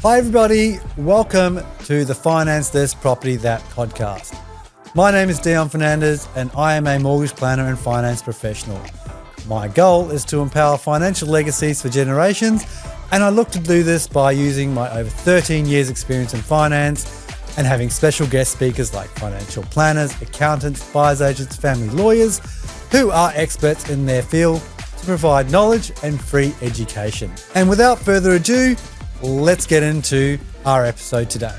Hi everybody, welcome to the Finance This Property That podcast. My name is Dion Fernandez and I am a mortgage planner and finance professional. My goal is to empower financial legacies for generations, and I look to do this by using my over 13 years experience in finance and having special guest speakers like financial planners, accountants, buyer's agents, family lawyers who are experts in their field to provide knowledge and free education. And without further ado, let's get into our episode today.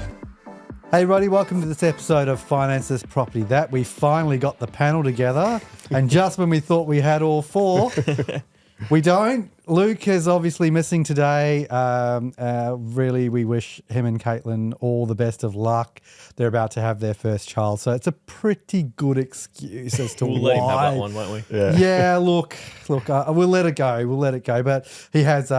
Hey Roddy, welcome to this episode of Finance This Property That. We finally got the panel together, and just when we thought we had all four, we don't. Luke is obviously missing today. Really, we wish him and Caitlin all the best of luck. They're about to have their first child, so it's a pretty good excuse as to we'll why. Let him have that one, won't we? Yeah. Look. We'll let it go. We'll let it go. But he has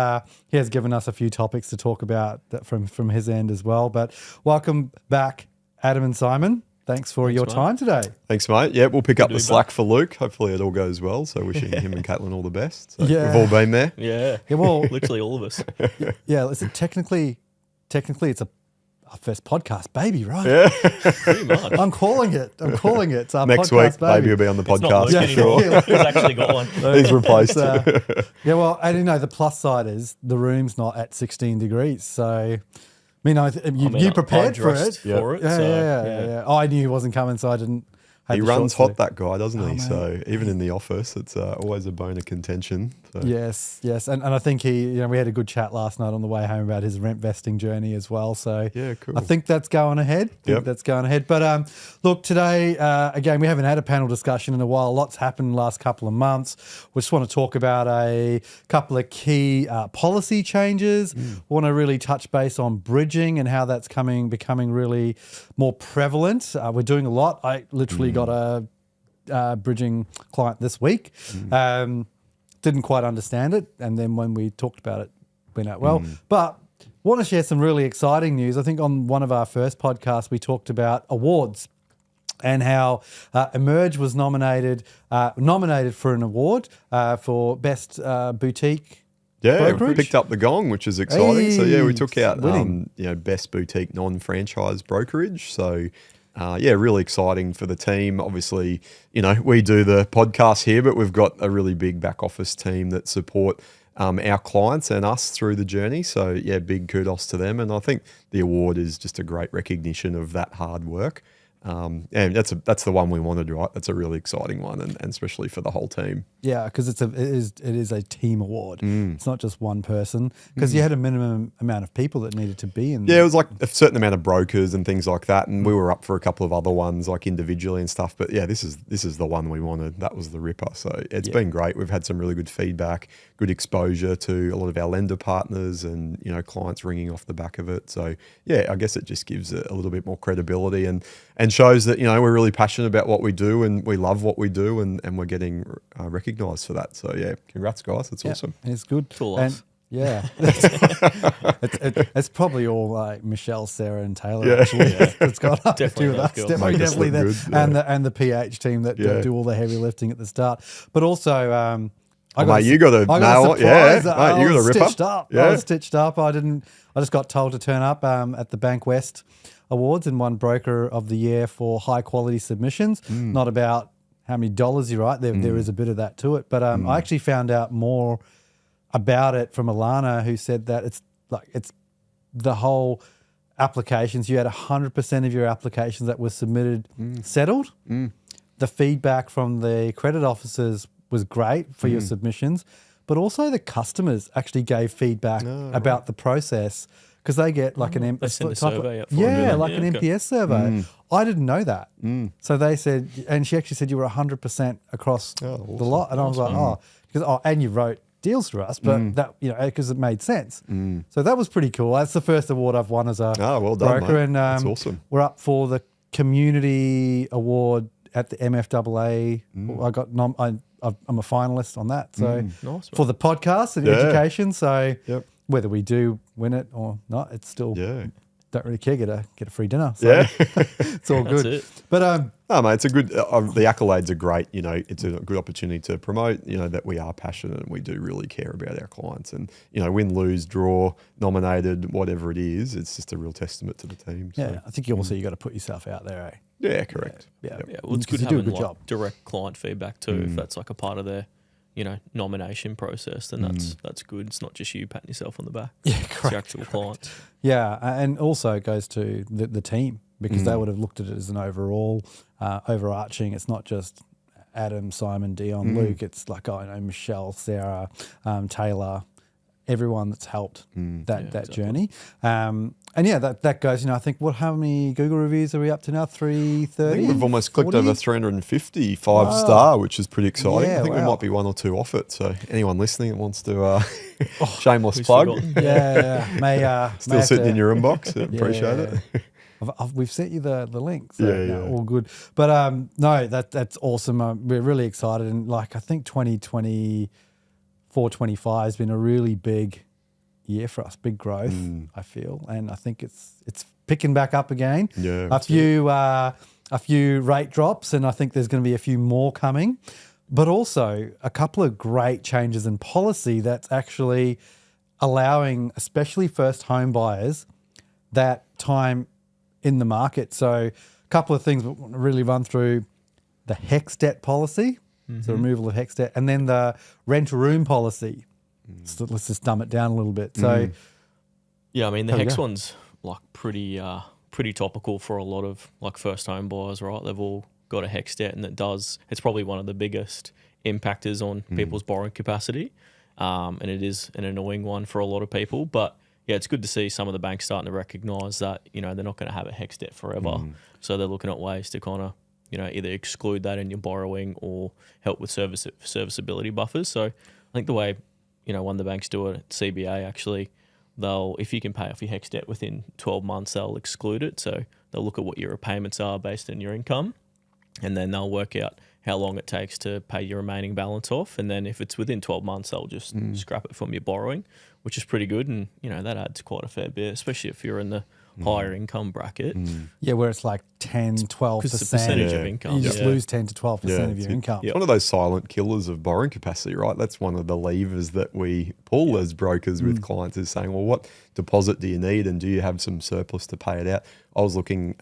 given us a few topics to talk about from his end as well. But welcome back, Adam and Simon. Thanks for your time today. Thanks, mate. Yeah, we'll pick up the slack for Luke. Hopefully it all goes well. So wishing him and Caitlin all the best. So Yeah. We've all been there. Yeah. Well, literally all of us. Yeah. Listen, technically, it's our first podcast baby, right? Yeah. Pretty much. I'm calling it. It's our Next podcast week, baby will be on the It's not podcast Luke for anymore. sure. He's actually got one. He's replaced. Yeah, well, and the plus side is the room's not at 16 degrees. So, you prepared for it. For it. Yeah. Oh, I knew he wasn't coming, so I didn't. He runs hot, that guy, doesn't he? So even in the office, it's always a bone of contention. So. Yes. And I think we had a good chat last night on the way home about his rent vesting journey as well. So yeah, cool. I think that's going ahead. But look, today, again, we haven't had a panel discussion in a while. Lots happened in the last couple of months. We just want to talk about a couple of key policy changes. Want to really touch base on bridging and how that's becoming really more prevalent. We're doing a lot. I literally got a bridging client this week. Didn't quite understand it, and then when we talked about it, went out well. But want to share some really exciting news. I think on one of our first podcasts we talked about awards and how Emerge was nominated for an award for best boutique. Yeah, we brokerage. picked up the gong, which is exciting. So yeah, we took out winning. best boutique non-franchise brokerage. So really exciting for the team. Obviously, we do the podcast here, but we've got a really big back office team that support our clients and us through the journey. So yeah, big kudos to them. And I think the award is just a great recognition of that hard work. And that's the one we wanted, right? That's a really exciting one, and especially for the whole team. Yeah, because it is a team award. It's not just one person, because you had a minimum amount of people that needed to be in. Yeah, it was like a certain amount of brokers and things like that, and we were up for a couple of other ones like individually and stuff. But yeah, this is the one we wanted. That was the ripper. So it's been great. We've had some really good feedback, good exposure to a lot of our lender partners, and clients ringing off the back of it. So yeah, I guess it just gives it a little bit more credibility and shows that we're really passionate about what we do and we love what we do, and we're getting recognised for that. So yeah, congrats guys, it's awesome. It's good. It's all us. Yeah, it's probably all like Michelle, Sarah, and Taylor. Actually, it's got nothing to do with us. Definitely them, and the PH team that do all the heavy lifting at the start. But also, you got a nail it. Yeah, mate, you got a ripper. I was stitched up. I just got told to turn up at the Bank West Awards and won Broker of the Year for high quality submissions. Not about how many dollars you write. There is a bit of that to it. But I actually found out more about it from Alana, who said that it's the whole applications. You had 100% of your applications that were submitted settled. The feedback from the credit officers was great for your submissions, but also the customers actually gave feedback about the process, because they get like an survey out for an NPS survey. I didn't know that. So they said, and she actually said you were 100% across the lot, and I was like, and you wrote deals for us, but that because it made sense. So that was pretty cool. That's the first award I've won as a well done, broker, mate. and that's awesome. We're up for the community award at the MFAA. I got I'm a finalist on that. So nice, for the podcast and education. So Yep. whether we do win it or not, it's still don't really care. Get a free dinner. So Yeah. it's all good. That's it. But No, mate, it's a good. The accolades are great. You know, it's a good opportunity to promote. You know that we are passionate and we do really care about our clients. And you know, win, lose, draw, nominated, whatever it is, it's just a real testament to the team. So. Yeah, I think you also you got to put yourself out there, eh? Yeah, correct. Yeah. Yeah, well, it's good You do a having good like job. direct client feedback too. If that's like a part of their, nomination process, then that's good. It's not just you patting yourself on the back. Yeah, It's correct. your actual client. Yeah, and also it goes to the team because they would have looked at it as an overall, overarching. It's not just Adam, Simon, Dion, Luke. It's like, Michelle, Sarah, Taylor, everyone that's helped that exactly. journey. And yeah, that goes, I think, how many Google reviews are we up to now? 330? I think we've almost clicked 40? over 350 5-star, which is pretty exciting. Yeah, I think we wow. might be 1 or 2 off it. So anyone listening that wants to shameless Who's plug, forgotten? Yeah. May still have sitting to- in your inbox. Yeah, Appreciate yeah. it. We've sent you the link, so Yeah. all good. But no, that's awesome. We're really excited, and I think 2024, 25 has been a really big year for us, big growth. I feel, and I think it's picking back up again. Yeah, a few rate drops, and I think there's going to be a few more coming. But also a couple of great changes in policy that's actually allowing, especially first home buyers, that time in the market. So a couple of things we want to really run through: the HEX debt policy, so removal of HEX debt, and then the rent a room policy. So let's just dumb it down a little bit. So Yeah, I mean the There we HEX go. one's like pretty topical for a lot of like first home buyers, right? They've all got a HEX debt, and it's probably one of the biggest impactors on people's borrowing capacity, and it is an annoying one for a lot of people. But yeah, it's good to see some of the banks starting to recognise that they're not going to have a HEX debt forever, so they're looking at ways to kind of either exclude that in your borrowing or help with serviceability buffers. So I think the way one of the banks do it at CBA, actually, if you can pay off your HEX debt within 12 months, they'll exclude it. So they'll look at what your repayments are based on your income, and then they'll work out how long it takes to pay your remaining balance off. And then if it's within 12 months, they'll just scrap it from your borrowing, which is pretty good. And, that adds quite a fair bit, especially if you're in the higher income bracket. yeah, where it's like 10, 12%. Because it's a percentage of Yeah. income. You just lose 10 to 12% of your income. It's one of those silent killers of borrowing capacity, right? That's one of the levers that we pull as brokers with clients, is saying, well, what deposit do you need, and do you have some surplus to pay it out? I was looking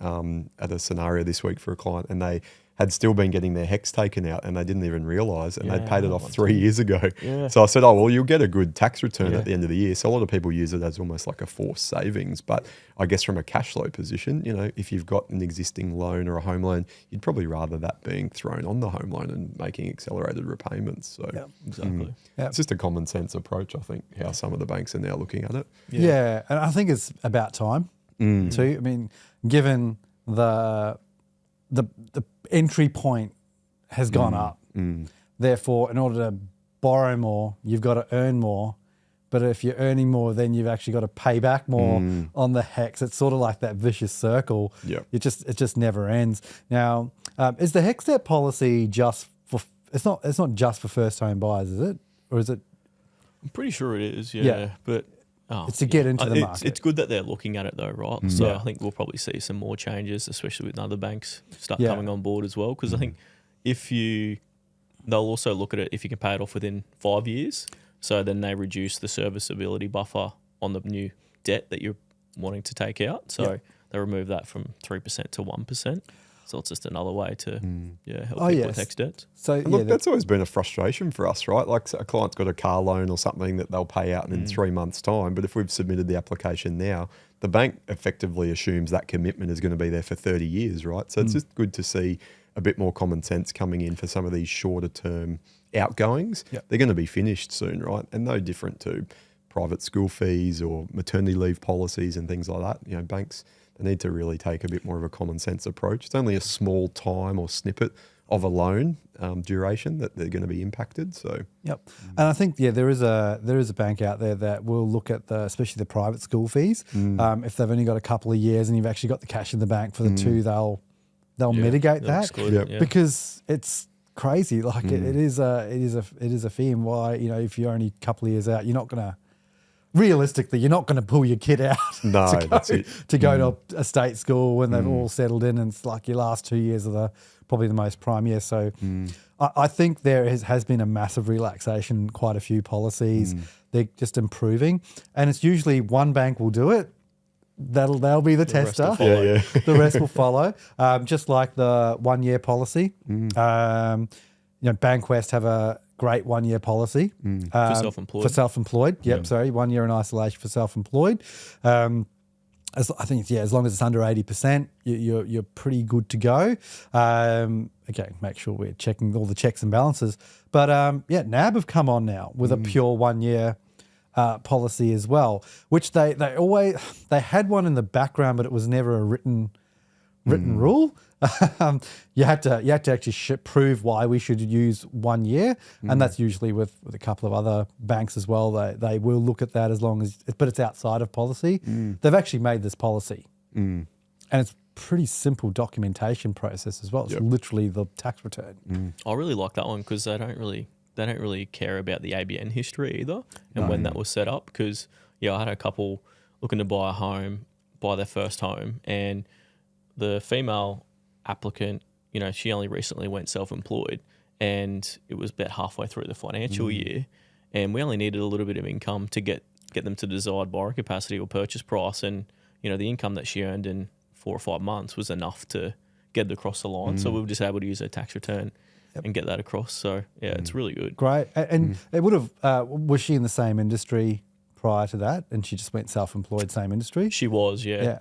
at a scenario this week for a client, and they had still been getting their HEX taken out, and they didn't even realise, and they'd paid it off 3 years ago. Yeah. So I said, oh, well, you'll get a good tax return at the end of the year. So a lot of people use it as almost like a forced savings. But I guess from a cash flow position, if you've got an existing loan or a home loan, you'd probably rather that being thrown on the home loan and making accelerated repayments. So Exactly. Yeah. it's just a common sense approach, I think, how some of the banks are now looking at it. Yeah, and I think it's about time too. I mean, given the entry point has gone up, therefore, in order to borrow more, you've got to earn more. But if you're earning more, then you've actually got to pay back more on the HEX. It's sort of like that vicious circle. Yep. It just never ends. Now, is the HEX debt policy just for? It's not just for first home buyers, is it? Or is it? I'm pretty sure it is, Yeah. But It's to get into the market. It's good that they're looking at it though, right? So I think we'll probably see some more changes, especially with other banks start coming on board as well. Because I think they'll also look at it if you can pay it off within 5 years. So then they reduce the serviceability buffer on the new debt that you're wanting to take out. So they remove that from 3% to 1%. So it's just another way to help people with HEX debts. So And look, that's always been a frustration for us, right? Like a client's got a car loan or something that they'll pay out in 3 months' time. But if we've submitted the application now, the bank effectively assumes that commitment is going to be there for 30 years, right? So it's just good to see a bit more common sense coming in for some of these shorter term outgoings. Yep. They're going to be finished soon, right? And no different to private school fees or maternity leave policies and things like that. Banks, they need to really take a bit more of a common sense approach. It's only a small time or snippet of a loan duration that they're going to be impacted. So Yep. And I think there is a bank out there that will look at especially the private school fees. If they've only got a couple of years and you've actually got the cash in the bank for the two, they'll mitigate they'll that exclude it, because it's crazy. Like it is a fee, and why if you're only a couple of years out, you're not gonna realistically, you're not going to pull your kid out No, that's it. to go to a state school when they've all settled in, and it's like your last 2 years are probably the most prime year. So I think there has been a massive relaxation in quite a few policies. They're just improving, and it's usually one bank will do it. They'll be the tester. The rest will follow. Just like the 1 year policy. Bankwest have a great 1 year policy For self-employed. For self-employed, sorry, 1 year in isolation for self-employed. I think as long as it's under 80%, you're pretty good to go. Okay, make sure we're checking all the checks and balances. But NAB have come on now with a pure 1 year policy as well, which they had one in the background, but it was never a written rule. You had to actually prove why we should use 1 year, and that's usually with a couple of other banks as well. They will look at that but it's outside of policy. They've actually made this policy, and it's pretty simple documentation process as well. It's literally the tax return. I really like that one because they don't really care about the ABN history either and when that was set up. Because I had a couple looking to buy a home, buy their first home, and the female applicant, she only recently went self-employed, and it was about halfway through the financial year, and we only needed a little bit of income to get them to desired borrowing capacity or purchase price, and the income that she earned in 4 or 5 months was enough to get it across the line. So we were just able to use her tax return and get that across. So it's really good. Great. And it would have was she in the same industry prior to that, and she just went self-employed, same industry? She was, yeah.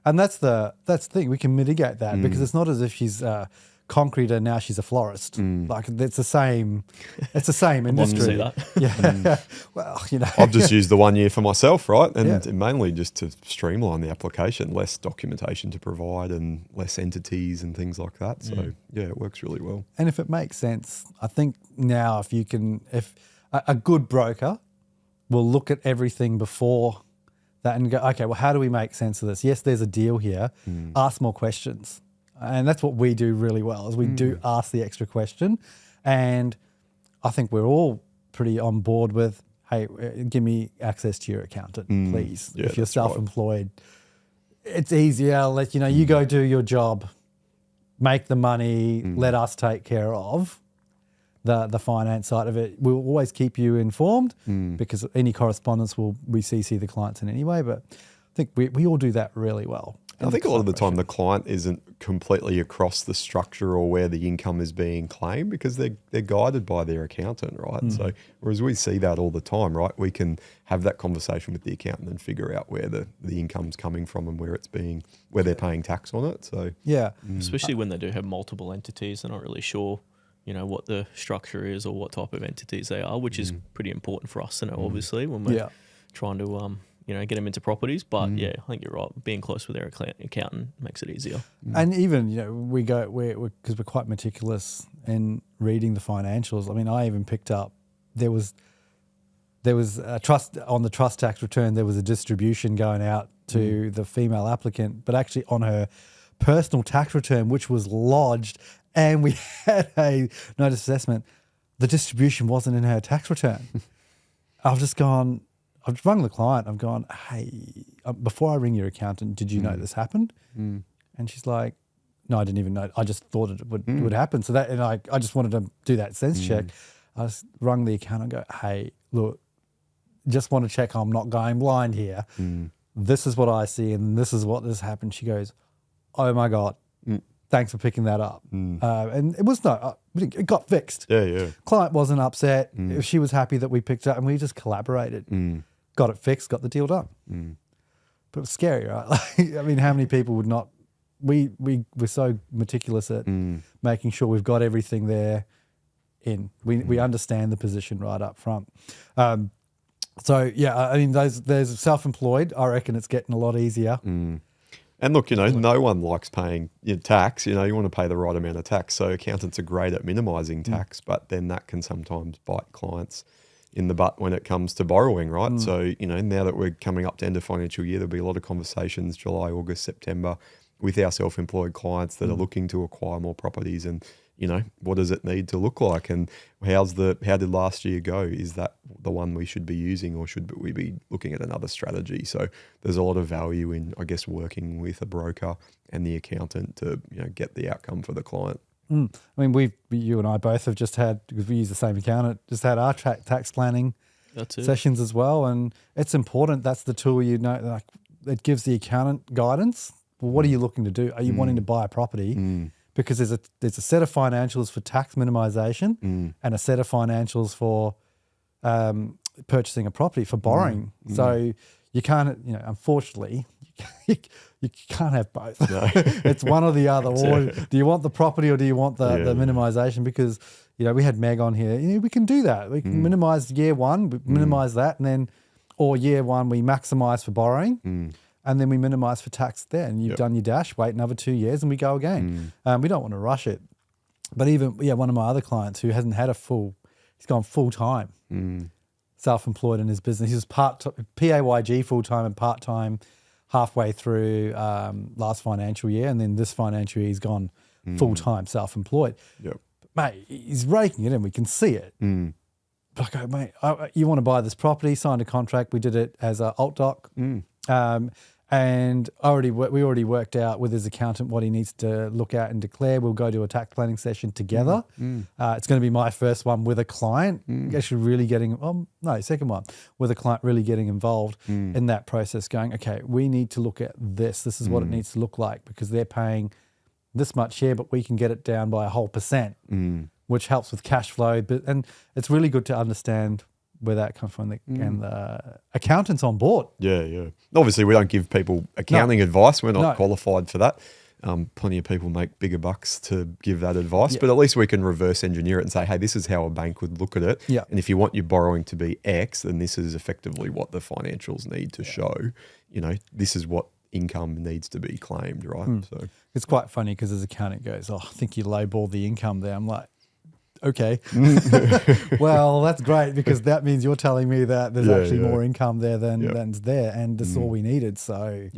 And that's the thing. We can mitigate that because it's not as if she's concrete and now she's a florist. Like it's the same industry. I'd love to see that. Well, I've just used the 1 year for myself, right? And mainly just to streamline the application, less documentation to provide and less entities and things like that. So it works really well. And if it makes sense, I think now if a good broker will look at everything before that and go, okay, well, how do we make sense of this? Yes, there's a deal here. Ask more questions. And that's what we do really well, is we do ask the extra question. And I think we're all pretty on board with, hey, give me access to your accountant, please. If you're self-employed, it's easier. I'll let you go do your job, make the money, let us take care of the finance side of it. We'll always keep you informed because any correspondence we CC the clients in anyway. But I think we all do that really well. I think a lot of the time the client isn't completely across the structure or where the income is being claimed because they're guided by their accountant, right? So whereas we see that all the time, right? We can have that conversation with the accountant and figure out where the income's coming from and where they're paying tax on it. So especially when they do have multiple entities, they're not really sure what the structure is or what type of entities they are, which is pretty important for us to know, obviously, when we're trying to, get them into properties. But I think you're right. Being close with their accountant makes it easier. And even, because we're quite meticulous in reading the financials. I mean, I even picked up, there was a trust on the trust tax return, there was a distribution going out to the female applicant, but actually on her personal tax return, which was lodged, and we had a notice assessment, the distribution wasn't in her tax return. I've rung the client. I've gone, hey, before I ring your accountant, did you know this happened? And she's like, no, I didn't even know. I just thought it would happen. So I just wanted to do that sense check. I just rung the accountant and go, hey, look, just want to check I'm not going blind here. This is what I see and this is what has happened. She goes, oh my God. Thanks for picking that up. And it was it got fixed. Client wasn't upset. She was happy that we picked it up and we just collaborated. Got it fixed, got the deal done. But it was scary, right? I mean, how many people would not, we're so meticulous at making sure we've got everything there in. We understand the position right up front. So yeah, I mean, there's self-employed. I reckon it's getting a lot easier. And look, no one likes paying tax. You want to pay the right amount of tax. So accountants are great at minimising tax, but then that can sometimes bite clients in the butt when it comes to borrowing, right? So, now that we're coming up to end of financial year, there'll be a lot of conversations, July, August, September, with our self-employed clients that are looking to acquire more properties, and what does it need to look like, and how did last year go? Is that the one we should be using, or should we be looking at another strategy? So there's a lot of value in, I guess, working with a broker and the accountant to get the outcome for the client. I mean, you and I both have just had, because we use the same accountant, just had our tax planning sessions as well, and it's important. That's the tool, like it gives the accountant guidance. Well, what are you looking to do? Are you wanting to buy a property? Because there's a set of financials for tax minimization and a set of financials for purchasing a property, for borrowing. So you can't, unfortunately, you can't have both. No. It's one or the other. Or do you want the property, or do you want the minimization? Because we had Meg on here. We can do that. We can minimize year one, minimize that, and then, or year one we maximize for borrowing. And then we minimize for tax there. And you've done your dash, wait another 2 years and we go again. We don't want to rush it. But even, one of my other clients who hasn't had he's gone full-time, self-employed in his business. He was PAYG full-time and part-time halfway through last financial year. And then this financial year he's gone full-time self-employed. Yep. Mate, he's raking it in. We can see it. But I go, mate, you want to buy this property, signed a contract. We did it as a alt doc. And we already worked out with his accountant what he needs to look at and declare. We'll go to a tax planning session together. It's going to be my first one with a client, actually really second one with a client, really getting involved in that process, going, okay, we need to look at this. This is what it needs to look like, because they're paying this much here, but we can get it down by a whole %, which helps with cash flow. And it's really good to understand where that comes from, and the accountant's on board. Yeah. Obviously, we don't give people accounting advice. We're not qualified for that. Plenty of people make bigger bucks to give that advice, but at least we can reverse engineer it and say, hey, this is how a bank would look at it. Yeah. And if you want your borrowing to be X, then this is effectively what the financials need to show. This is what income needs to be claimed, right? So it's quite funny because as accountant goes, I think you lowball the income there. I'm like, okay. Well, that's great, because that means you're telling me that there's actually more income there than's there, and this is all we needed. So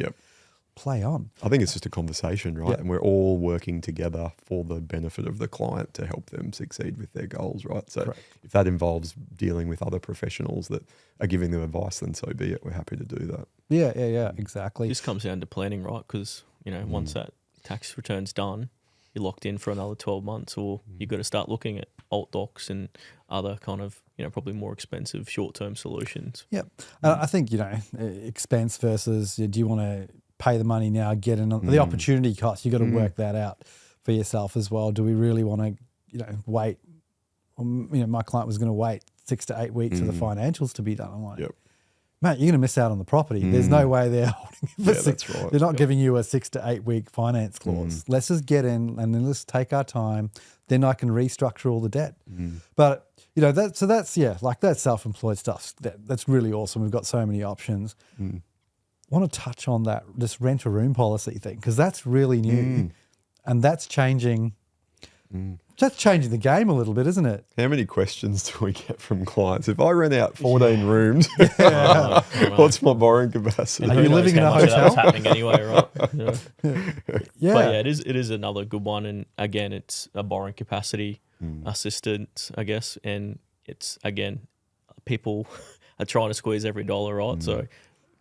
play on. I think it's just a conversation, right? And we're all working together for the benefit of the client to help them succeed with their goals, right? So if that involves dealing with other professionals that are giving them advice, then so be it. We're happy to do that. Yeah, exactly. This comes down to planning, right? Because, once that tax return's done, you're locked in for another 12 months, or you've got to start looking at alt docs and other kind of, probably more expensive short-term solutions. Yep. I think, expense versus, do you want to pay the money now, get in the opportunity cost? You got to work that out for yourself as well. Do we really want to, wait? My client was going to wait 6 to 8 weeks for the financials to be done. I'm like, mate, you're going to miss out on the property. There's no way they're holding it for six. That's right. They're not giving you a 6 to 8 week finance clause. Let's just get in and then let's take our time. Then I can restructure all the debt. But that's self-employed stuff. That's really awesome. We've got so many options. I want to touch on this rent a room policy thing, because that's really new, and that's changing. That's changing the game a little bit, isn't it? How many questions do we get from clients? If I rent out 14 rooms, what's my borrowing capacity? Are you living in a hotel? That's happening anyway, right? But it is another good one. And again, it's a borrowing capacity assistance, I guess. And it's, again, people are trying to squeeze every dollar, right? So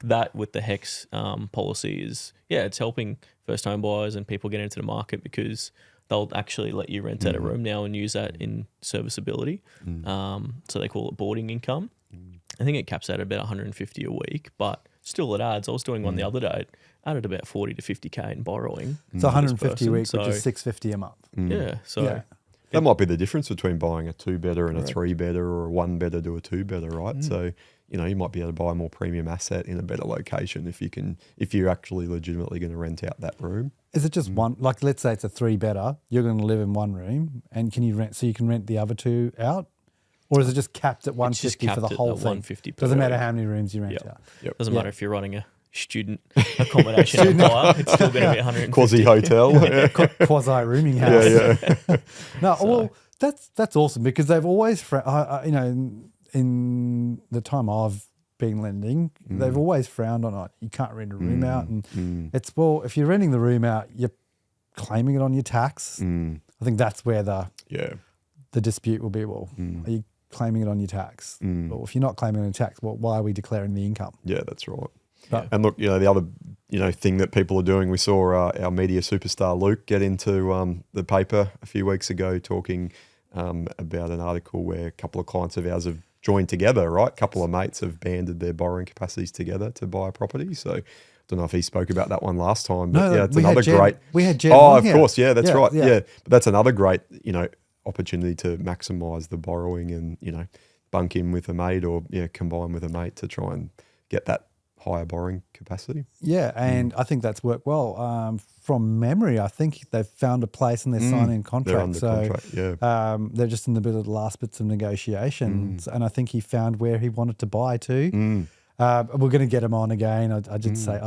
that with the HEX policy is, it's helping first home buyers and people get into the market, because they'll actually let you rent out a room now and use that in serviceability. So they call it boarding income. I think it caps out at about 150 a week, but still it adds. I was doing one the other day. It added about 40 to 50K in borrowing. So 150 a week, which is 650 a month. Yeah. So that might be the difference between buying a 2-bedder and a 3-bedder, or a 1-bedder to a 2-bedder, right? So, you might be able to buy a more premium asset in a better location if you're actually legitimately going to rent out that room. Is it just one? Like, let's say it's a 3-bedder. You're going to live in one room, and can you rent? So you can rent the other 2 out, or is it just capped at 150 for the whole thing? 150. Doesn't matter how many rooms you rent out. Doesn't matter if you're running a student accommodation empire. It's still going to be 150. Quasi hotel, quasi rooming house. Well, that's awesome, because they've always, in the time I've been lending, they've always frowned on it. You can't rent a room out. And it's, well, if you're renting the room out, you're claiming it on your tax. I think that's where the dispute will be. Well, are you claiming it on your tax? Well, if you're not claiming it on your tax, well, why are we declaring the income? Yeah, that's right. But, And look, the other, thing that people are doing, we saw our media superstar Luke get into the paper a few weeks ago talking about an article where a couple of clients of ours have joined together, right? A couple of mates have banded their borrowing capacities together to buy a property. So I don't know if he spoke about that one last time, but it's another great. We had Jem. Oh, of course. Yeah, that's right. Yeah. Yeah. But that's another great, opportunity to maximize the borrowing and, bunk in with a mate or combine with a mate to try and get that higher borrowing capacity. Yeah, and I think that's worked well. From memory, I think they've found a place and they're signing contracts. They're under contract, yeah. They're just in the middle of the last bits of negotiations, and I think he found where he wanted to buy to. We're going to get him on again. I did say,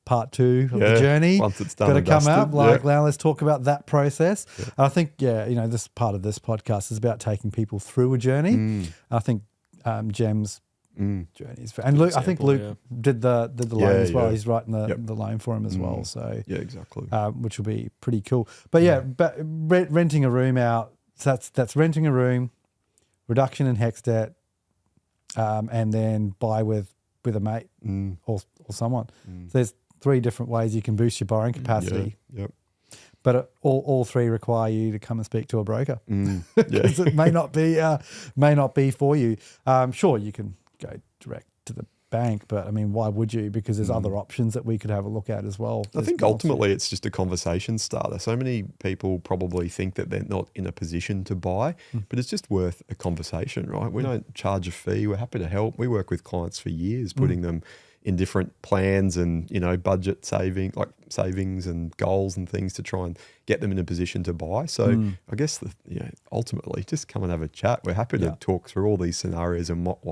part 2 of the journey. Once it's done, got to and come dusted, up. Now let's talk about that process. Yeah. I think, this part of this podcast is about taking people through a journey. I think Jem's journeys, and Luke. I think Luke did the loan as well. He's writing the loan for him as well. So exactly. Which will be pretty cool. But but renting a room out. So that's renting a room, reduction in HEX debt, and then buy with a mate or someone. So there's 3 different ways you can boost your borrowing capacity. Yep. But all 3 require you to come and speak to a broker because it may not be for you. Sure, you can go direct to the bank, but I mean, why would you? Because there's other options that we could have a look at as well. I think ultimately it's just a conversation starter. So many people probably think that they're not in a position to buy, but it's just worth a conversation, right? We don't charge a fee. We're happy to help. We work with clients for years, putting them in different plans and, budget savings and goals and things to try and get them in a position to buy. So I guess, ultimately just come and have a chat. We're happy to talk through all these scenarios and what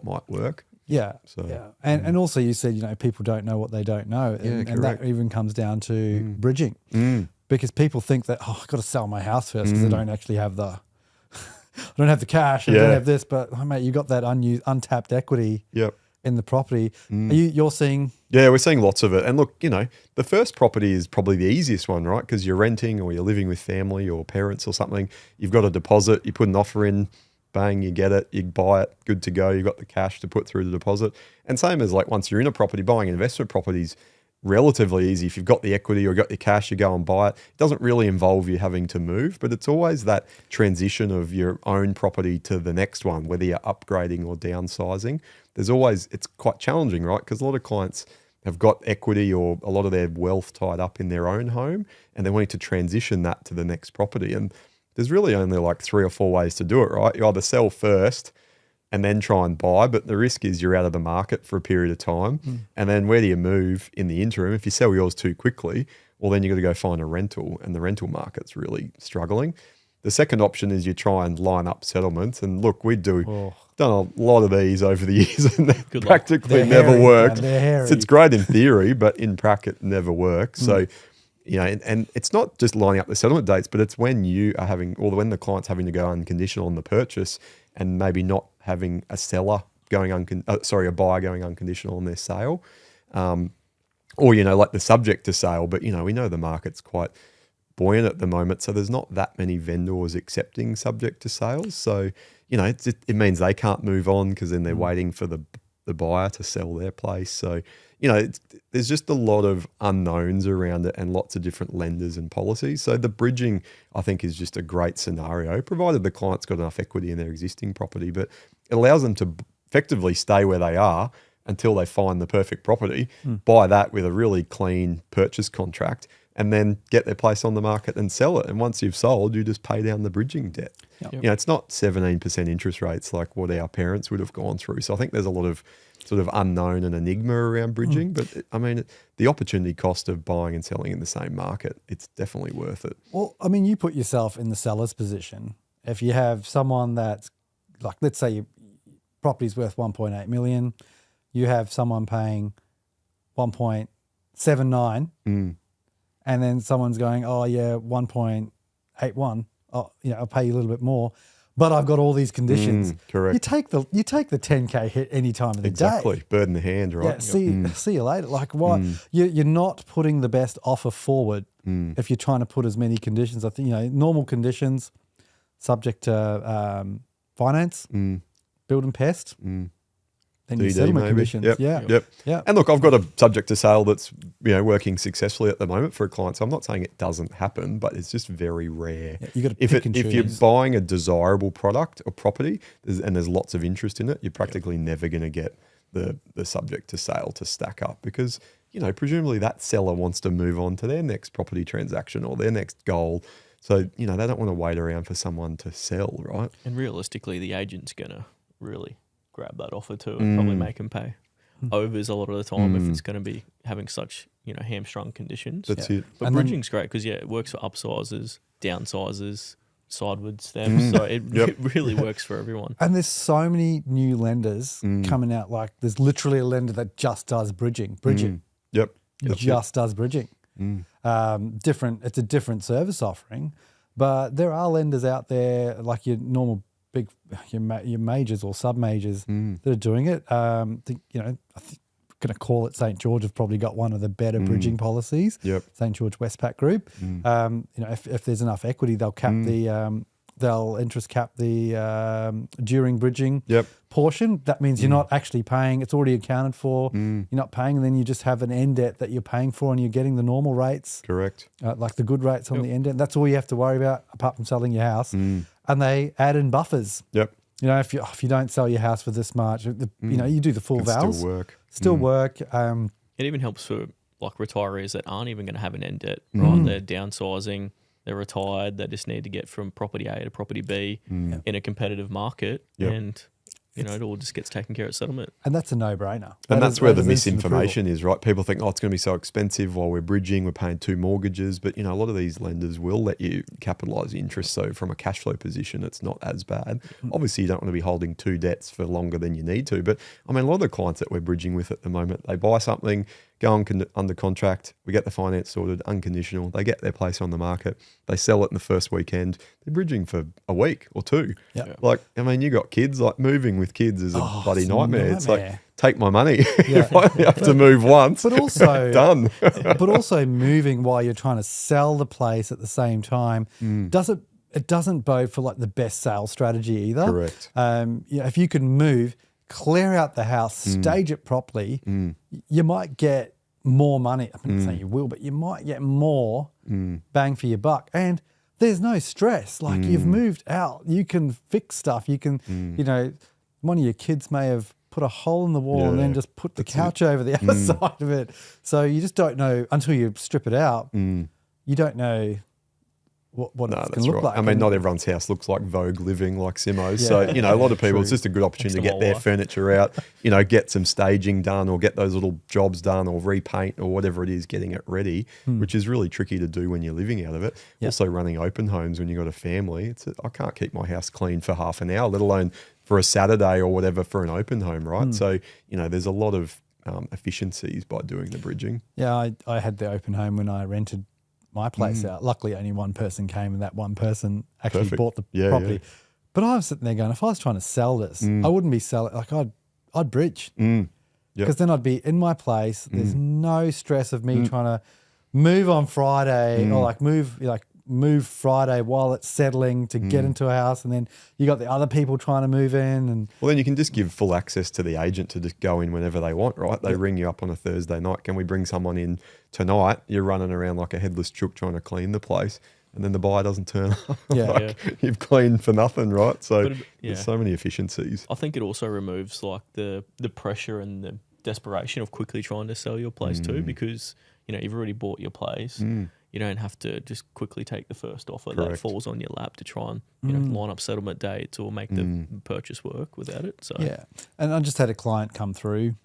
might work. Yeah. So, And also you said, people don't know what they don't know. And that even comes down to bridging. Because people think that, I've got to sell my house first because I don't actually have I don't have the cash, I don't have this, but mate, you got that untapped equity in the property. You're seeing? Yeah, we're seeing lots of it. And look, the first property is probably the easiest one, right? Because you're renting or you're living with family or parents or something. You've got a deposit, you put an offer in, bang, you get it, you buy it, good to go. You've got the cash to put through the deposit. And same as once you're in a property, buying an investment property is relatively easy. If you've got the equity or got the cash, you go and buy it. It doesn't really involve you having to move, but it's always that transition of your own property to the next one, whether you're upgrading or downsizing. It's quite challenging, right? Because a lot of clients have got equity or a lot of their wealth tied up in their own home and they're wanting to transition that to the next property. And there's really only 3 or 4 ways to do it, right? You either sell first and then try and buy, but the risk is you're out of the market for a period of time. And then where do you move in the interim? If you sell yours too quickly, well, then you've got to go find a rental, and the rental market's really struggling. The second option is you try and line up settlements. And look, done a lot of these over the years and they practically never worked. It's great in theory, but in practice it never works. So, and it's not just lining up the settlement dates, but it's when you are when the client's having to go unconditional on the purchase and maybe not having a seller going a buyer going unconditional on their sale. Or, the subject to sale, but, we know the market's quite buoyant at the moment. So there's not that many vendors accepting subject to sales. So, it means they can't move on because then they're waiting for the buyer to sell their place. So, there's just a lot of unknowns around it and lots of different lenders and policies. So the bridging, I think, is just a great scenario, provided the client's got enough equity in their existing property, but it allows them to effectively stay where they are until they find the perfect property, buy that with a really clean purchase contract, and then get their place on the market and sell it. And once you've sold, you just pay down the bridging debt. Yep. It's not 17% interest rates like what our parents would have gone through. So I think there's a lot of sort of unknown and enigma around bridging. But the opportunity cost of buying and selling in the same market, it's definitely worth it. Well, you put yourself in the seller's position. If you have someone that's let's say your property's worth 1.8 million, you have someone paying 1.79 and then someone's going, 1.81, I'll pay you a little bit more. but I've got all these conditions. Correct. You take the 10K hit any time of the Exactly. day. Bird in the hand, right? Yeah, see you later. Like, why you're not putting the best offer forward if you're trying to put as many conditions. I think, normal conditions, subject to finance, build and pest, then your DD settlement maybe. conditions. Yep. Yeah. And look, I've got a subject to sale that's working successfully at the moment for a client. So I'm not saying it doesn't happen, but it's just very rare. Yeah, you got to if pick and choose. if you're buying a desirable product or property and there's lots of interest in it, you're practically never going to get the subject to sale to stack up because presumably that seller wants to move on to their next property transaction or their next goal. So they don't want to wait around for someone to sell, right? And realistically, the agent's gonna really grab that offer too and probably make them pay overs a lot of the time if it's going to be having such hamstrung conditions. That's it. But And bridging's great because it works for upsizers, downsizers, sideward steps. So it really works for everyone. And there's so many new lenders coming out. Like there's literally a lender that just does bridging. Yep. Just does bridging. It's a different service offering, but there are lenders out there like your normal your majors or sub majors that are doing it. I think I'm going to call it St. George have probably got one of the better bridging policies. Yep. St. George Westpac Group. If there's enough equity, they'll cap they'll interest cap the during bridging portion. That means you're not actually paying; it's already accounted for. You're not paying, and then you just have an end debt that you're paying for, and you're getting the normal rates. Correct. Like the good rates on the end debt. That's all you have to worry about, apart from selling your house. And they add in buffers. Yep. If you don't sell your house for this much, you do the full Can vals. Still work. It even helps for like retirees that aren't even going to have an end debt, right? They're downsizing, they're retired, they just need to get from property A to property B in a competitive market, and it all just gets taken care of at settlement. And that's a no-brainer. And that's where the misinformation is, right? People think, it's going to be so expensive while we're bridging, we're paying 2 mortgages. But, a lot of these lenders will let you capitalise the interest. So from a cash flow position, it's not as bad. Obviously, you don't want to be holding 2 debts for longer than you need to. But, a lot of the clients that we're bridging with at the moment, they buy something, go on under contract, we get the finance sorted, unconditional, they get their place on the market, they sell it in the first weekend, they're bridging for a week or 2. Yeah. Like, you got kids, like moving with kids is a bloody it's a nightmare. It's like, nightmare. take my money. If I only have to move once, But also done. but also moving while you're trying to sell the place at the same time doesn't bode for like the best sales strategy either. Correct. If you can move, clear out the house, stage it properly, you might get more money. I'm not saying you will, but you might get more bang for your buck. And there's no stress. Like you've moved out, you can fix stuff. You can, one of your kids may have put a hole in the wall and then just put the couch over the other side of it. So you just don't know until you strip it out. You don't know what it's going to look like. Not everyone's house looks like Vogue living, like Simo's. So, a lot of people, it's just a good opportunity to get their furniture out, get some staging done or get those little jobs done or repaint or whatever it is, getting it ready, which is really tricky to do when you're living out of it. Also running open homes when you've got a family. I can't keep my house clean for half an hour, let alone for a Saturday or whatever for an open home, right? So, there's a lot of efficiencies by doing the bridging. Yeah, I had the open home when I rented my place out. Luckily, only one person came, and that one person actually bought the property. Yeah. But I was sitting there going, if I was trying to sell this, I wouldn't be selling. Like I'd bridge because then I'd be in my place. There's no stress of me trying to move on Friday or move Friday while it's settling to get into a house, and then you got the other people trying to move in. And well, then you can just give full access to the agent to just go in whenever they want, right? They ring you up on a Thursday night. Can we bring someone in tonight? You're running around like a headless chook trying to clean the place, and then the buyer doesn't turn up. You've cleaned for nothing, right? So there's so many efficiencies. I think it also removes like the pressure and the desperation of quickly trying to sell your place too, because you've already bought your place. You don't have to just quickly take the first offer that falls on your lap to try and line up settlement dates or make the purchase work without it. So and I just had a client come through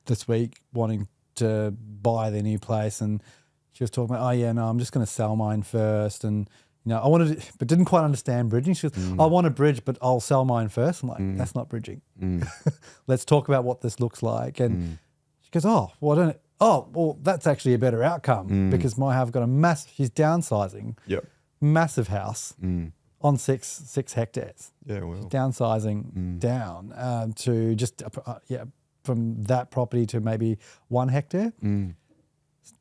this week wanting to buy their new place, and she was talking about, I'm just going to sell mine first, and I wanted to, but didn't quite understand bridging. She goes, I want to bridge, but I'll sell mine first. I'm like, that's not bridging. Let's talk about what this looks like. And she goes, well, that's actually a better outcome because my house got she's downsizing, massive house on six hectares. Yeah, well. Downsizing down to just from that property to maybe 1 hectare.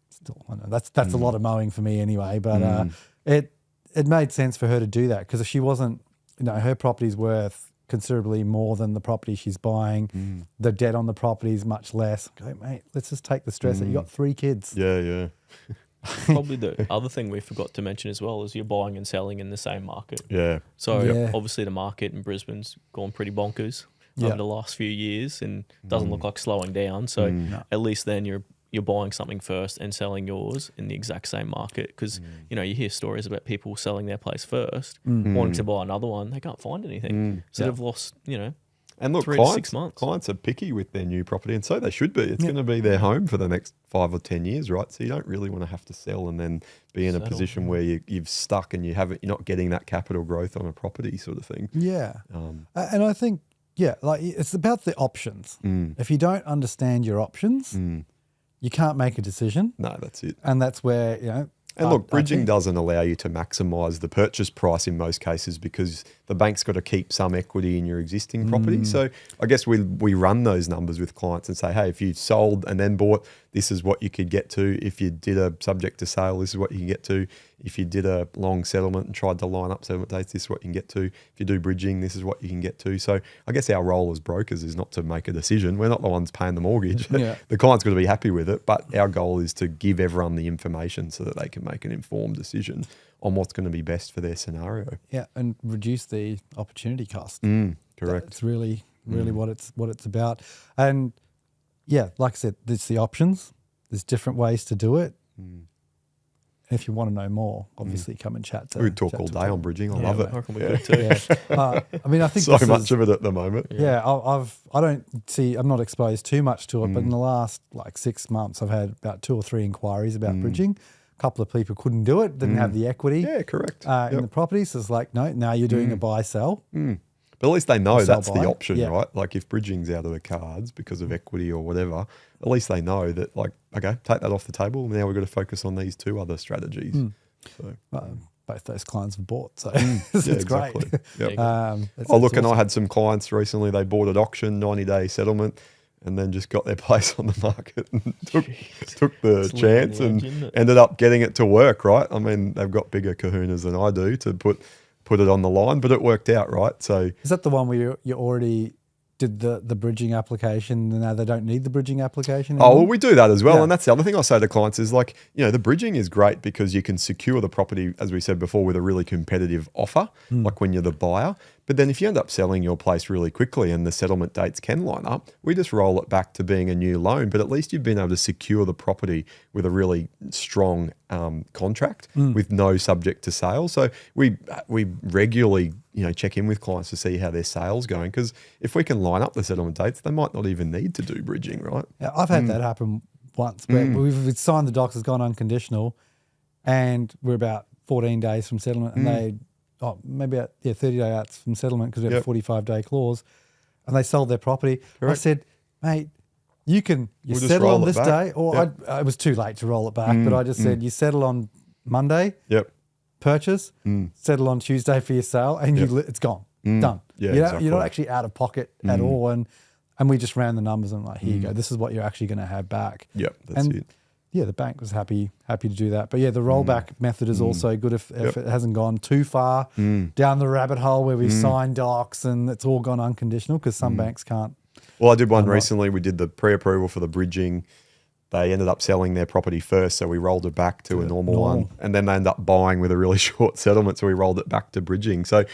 Still, I know that's a lot of mowing for me anyway. But it made sense for her to do that, because if she wasn't, her property's worth considerably more than the property she's buying. The debt on the property is much less. Go, mate, let's just take the stress that you got 3 kids. Yeah. Probably the other thing we forgot to mention as well is you're buying and selling in the same market. Yeah. So obviously the market in Brisbane's gone pretty bonkers over the last few years and doesn't look like slowing down. So at least then you're buying something first and selling yours in the exact same market, because you hear stories about people selling their place first, wanting to buy another one, they can't find anything, so they've lost And look, 3 to 6 months. Clients are picky with their new property, and so they should be. It's going to be their home for the next 5 or 10 years, right? So you don't really want to have to sell and then be in a position where you've stuck and you're not getting that capital growth on a property, sort of thing. Yeah, and I think it's about the options. If you don't understand your options, you can't make a decision. No, that's it. And that's where And look, bridging doesn't allow you to maximise the purchase price in most cases, because the bank's got to keep some equity in your existing property. So I guess we run those numbers with clients and say, hey, if you sold and then bought, this is what you could get to. If you did a subject to sale, this is what you can get to. If you did a long settlement and tried to line up settlement dates, this is what you can get to. If you do bridging, this is what you can get to. So I guess our role as brokers is not to make a decision. We're not the ones paying the mortgage. Yeah. The client's got to be happy with it, but our goal is to give everyone the information so that they can make an informed decision on what's going to be best for their scenario. Yeah, and reduce the opportunity cost. Correct. That's really what it's about. And yeah, like I said, there's the options. There's different ways to do it. And if you want to know more, obviously come and chat to. We could talk all day on bridging. I love it. I reckon we could too. I mean, I think So much of it at the moment. Yeah, I'm not exposed too much to it, but in the last 6 months, I've had about 2 or 3 inquiries about bridging. A couple of people couldn't do it, didn't have the equity. Yeah, correct. In the property, so it's like, no, now you're doing a buy-sell. But at least they know that's sell-buy. the option, Yeah. right? Like if bridging's out of the cards because of equity or whatever, at least they know that, okay, take that off the table. Now we've got to focus on these 2 other strategies. So. Both those clients have bought, so it's great. Yep. It's And I had some clients recently, they bought at auction, 90-day settlement, and then just got their place on the market and took the chance and ended up getting it to work, right? I mean, they've got bigger kahunas than I do to put it on the line, but it worked out, right? So Is that the one where you already did the bridging application and now they don't need the bridging application anymore? Oh, well, we do that as well. Yeah. And that's the other thing I say to clients is the bridging is great because you can secure the property, as we said before, with a really competitive offer, like when you're the buyer. But then if you end up selling your place really quickly and the settlement dates can line up, we just roll it back to being a new loan. But at least you've been able to secure the property with a really strong contract with no subject to sale. So we regularly check in with clients to see how their sale's going, because if we can line up the settlement dates, they might not even need to do bridging, right? Yeah, I've had that happen once where we've signed the docs, it's gone unconditional, and we're about 14 days from settlement, and they maybe 30 day outs from settlement because we have a 45-day clause, and they sold their property. Correct. I said, mate, you We'll just settle roll on it this back. day, or it was too late to roll it back, but I just said, you settle on Monday, Yep. purchase, settle on Tuesday for your sale, and it's gone, done. Yeah, You're not actually out of pocket at all, and we just ran the numbers and here you go, this is what you're actually going to have back. Yep, that's it. Yeah, the bank was happy to do that. But yeah, the rollback method is also good if it hasn't gone too far down the rabbit hole where we've signed docs and it's all gone unconditional, because some banks can't. Well, I did one recently. We did the pre-approval for the bridging. They ended up selling their property first, so we rolled it back to a normal one. And then they ended up buying with a really short settlement, so we rolled it back to bridging. So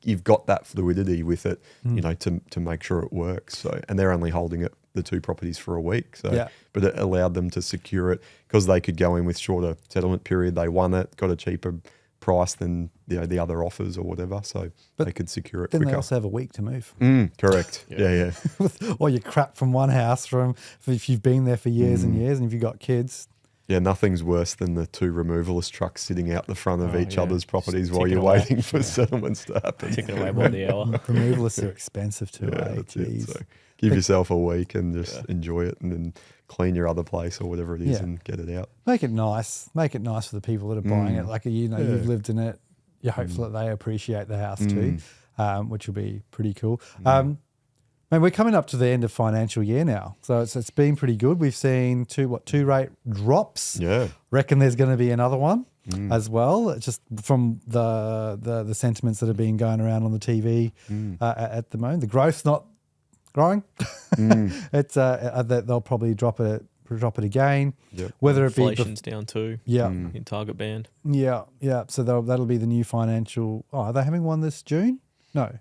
you've got that fluidity with it, to make sure it works. So, and they're only holding it, the 2 properties, for a week. So, but it allowed them to secure it because they could go in with shorter settlement period. They won it, got a cheaper price than the other offers or whatever, so they could secure it Then quicker. they also have a week to move. Correct. Yeah. Or you crap from one house if you've been there for years and years, and if you've got kids. Yeah, nothing's worse than the 2 removalist trucks sitting out the front of each other's properties Just while you're ticking away. waiting for settlements to happen. Ticking away by the hour. Removalists are expensive too. That's it. Jeez. So give yourself a week and just enjoy it, and then clean your other place or whatever it is and get it out. Make it nice. Make it nice for the people that are buying it. Like, you've lived in it. hopefully they appreciate the house too, which will be pretty cool. Man, we're coming up to the end of financial year now, so it's been pretty good. We've seen two rate drops. Yeah. Reckon there's going to be another one as well, just from the sentiments that have been going around on the TV at the moment. The growth's not growing. It's they'll probably drop it again. Yep. Whether it be Inflation's down too. Yeah. In target band. Yeah. So that'll be the new financial. Oh, are they having one this June? No.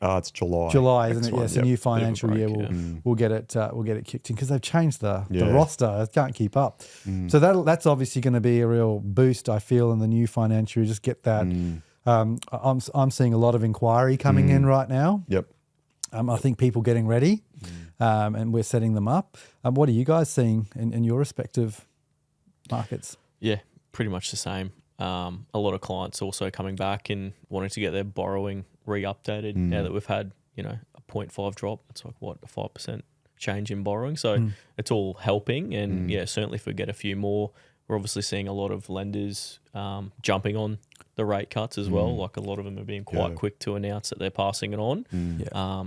It's July. July, isn't Next it? one, Yes, yep. a new Bit of a financial break, year. yeah. We'll get it kicked in because they've changed the Yeah. roster. I can't keep up. So that's obviously going to be a real boost, I feel, in the new financial year. Just get that. I'm seeing a lot of inquiry coming in right now. Yep. I think people getting ready, and we're setting them up. What are you guys seeing in your respective markets? Yeah, pretty much the same. A lot of clients also coming back and wanting to get their borrowing re-updated now that we've had, a 0.5 drop. It's like, a 5% change in borrowing. So it's all helping. And certainly if we get a few more, we're obviously seeing a lot of lenders jumping on the rate cuts as well. Like a lot of them are being quite quick to announce that they're passing it on.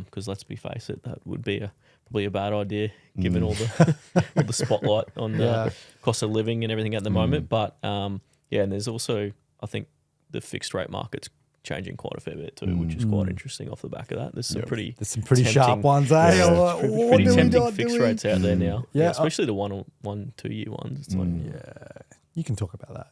Because let's face it, that would be probably a bad idea given all the spotlight on the cost of living and everything at the moment. But and there's also, I think, the fixed rate market's changing quite a fair bit too, which is quite interesting off the back of that. There's some pretty sharp ones, eh? Yeah. Like, pretty what are we tempting not fixed doing? rates out there now. Yeah, especially the 1-2 year ones. It's like You can talk about that.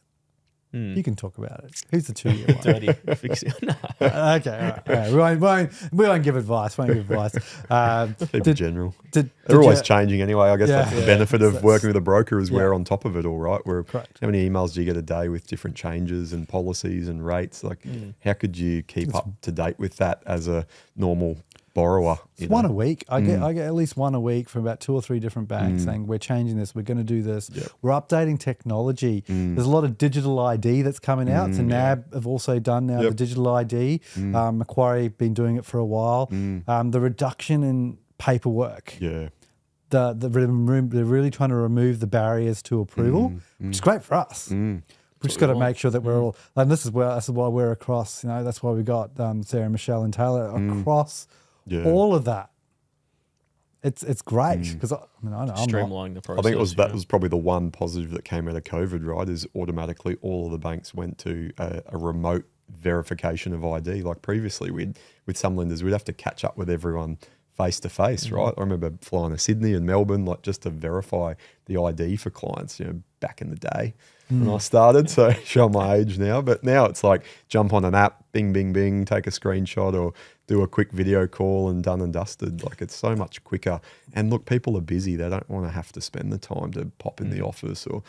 You can talk about it. Who's the 2 year one? dirty fixing. Okay, all right. We won't give advice. People general. Did They're always you- changing anyway. I guess that's the benefit of working with a broker is we're on top of it all, right? Correct. How many emails do you get a day with different changes and policies and rates? Like, how could you keep up to date with that as a normal borrower? It's one a week. I get at least one a week from about 2 or 3 different banks saying we're changing this, we're going to do this. We're updating technology. There's a lot of digital ID that's coming out. So NAB have also done now the digital ID. Macquarie been doing it for a while. The reduction in paperwork. Yeah. They're really trying to remove the barriers to approval, which is great for us. We've just got to make sure that we're all, and this is why we're across. That's why we got Sarah, Michelle, and Taylor across. All of that. It's great because I know I'm Streamlining the process. I think that was probably the one positive that came out of COVID, right? Is automatically all of the banks went to a remote verification of ID. Like previously, with some lenders, we'd have to catch up with everyone face to face, right? I remember flying to Sydney and Melbourne, like just to verify the ID for clients, back in the day when I started. So show my age now, but now it's like jump on an app, bing, bing, bing, take a screenshot or do a quick video call and done and dusted. Like it's so much quicker. And look, people are busy. They don't want to have to spend the time to pop in the office or